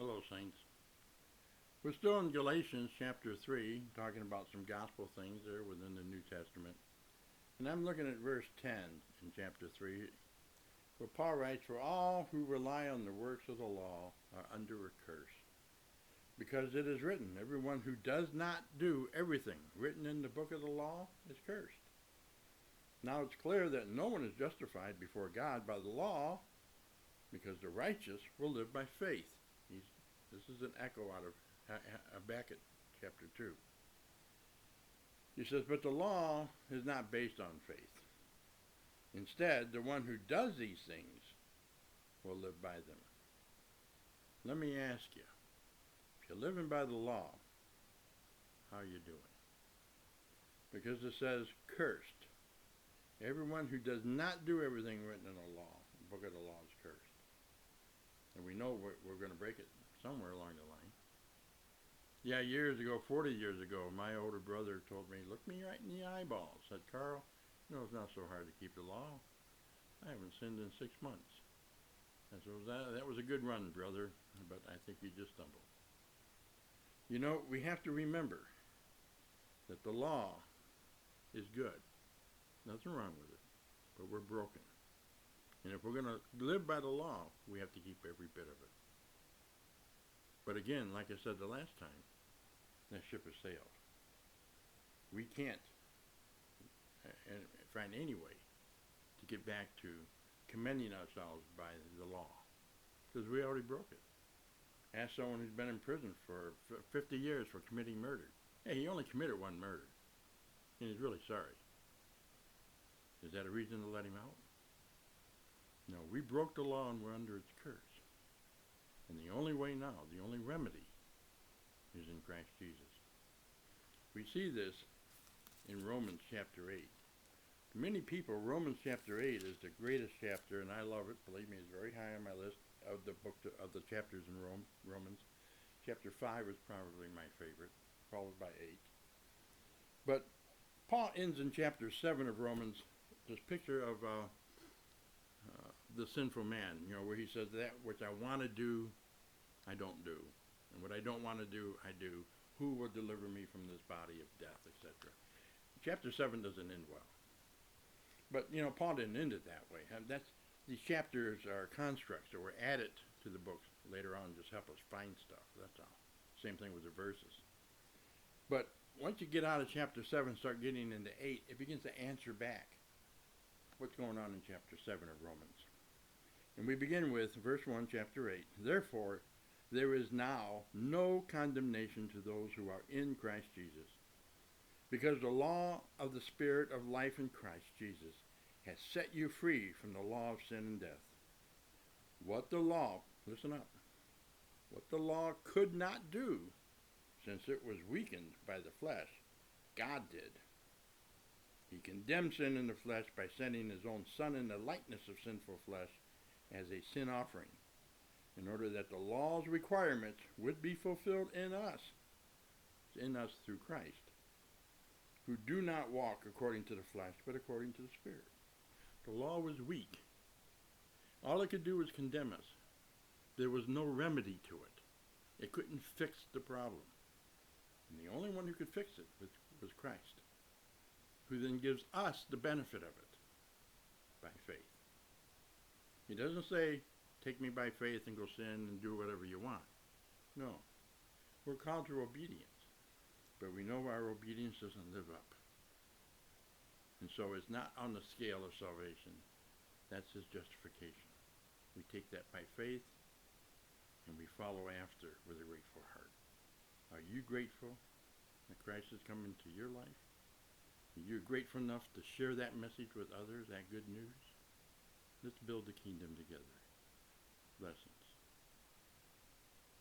Hello, Saints. We're still in Galatians chapter 3, talking about some gospel things there within the New Testament. And I'm looking at verse 10 in chapter 3, where Paul writes, "For all who rely on the works of the law are under a curse. Because it is written, everyone who does not do everything written in the book of the law is cursed." Now it's clear that no one is justified before God by the law, because the righteous will live by faith. This is an echo out of Habakkuk chapter 2. He says, "But the law is not based on faith. Instead, the one who does these things will live by them." Let me ask you, if you're living by the law, how are you doing? Because it says, "Cursed. Everyone who does not do everything written in the law, the book of the law, is cursed." And we know we're going to break it somewhere along the line. Yeah, years ago, 40 years ago, my older brother told me, look me right in the eyeballs. Said, "Carl, it's not so hard to keep the law. I haven't sinned in 6 months." I said, that was a good run, brother, but I think you just stumbled. We have to remember that the law is good. Nothing wrong with it, but we're broken. And if we're going to live by the law, we have to keep every bit of it. But again, like I said the last time, that ship has sailed. We can't find any way to get back to commending ourselves by the law, because we already broke it. Ask someone who's been in prison for 50 years for committing murder. Hey, he only committed one murder, and he's really sorry. Is that a reason to let him out? No, we broke the law and we're under its curse. And the only way now, the only remedy, is in Christ Jesus. We see this in Romans chapter 8. To many people, Romans chapter 8 is the greatest chapter, and I love it. Believe me, it's very high on my list of the chapters in Romans. Chapter 5 is probably my favorite, followed by 8. But Paul ends in chapter 7 of Romans this picture of the sinful man, where he says, "That which I want to do, I don't do. And what I don't want to do, I do. Who will deliver me from this body of death," etc. Chapter 7 doesn't end well. But, Paul didn't end it that way. These chapters are constructs that were added to the books later on, just help us find stuff. That's all. Same thing with the verses. But once you get out of chapter 7, start getting into 8, it begins to answer back what's going on in chapter 7 of Romans. And we begin with verse 1, chapter 8. "Therefore, there is now no condemnation to those who are in Christ Jesus, because the law of the Spirit of life in Christ Jesus has set you free from the law of sin and death. What the law," listen up, "what the law could not do, since it was weakened by the flesh, God did. He condemned sin in the flesh by sending his own Son in the likeness of sinful flesh as a sin offering, in order that the law's requirements would be fulfilled in us through Christ, who do not walk according to the flesh, but according to the Spirit." The law was weak. All it could do was condemn us. There was no remedy to it. It couldn't fix the problem. And the only one who could fix it was Christ, who then gives us the benefit of it by faith. He doesn't say, "Take me by faith and go sin and do whatever you want." No. We're called to obedience, but we know our obedience doesn't live up. And so it's not on the scale of salvation. That's his justification. We take that by faith, and we follow after with a grateful heart. Are you grateful that Christ has come into your life? Are you grateful enough to share that message with others, that good news? Let's build the kingdom together. Blessings.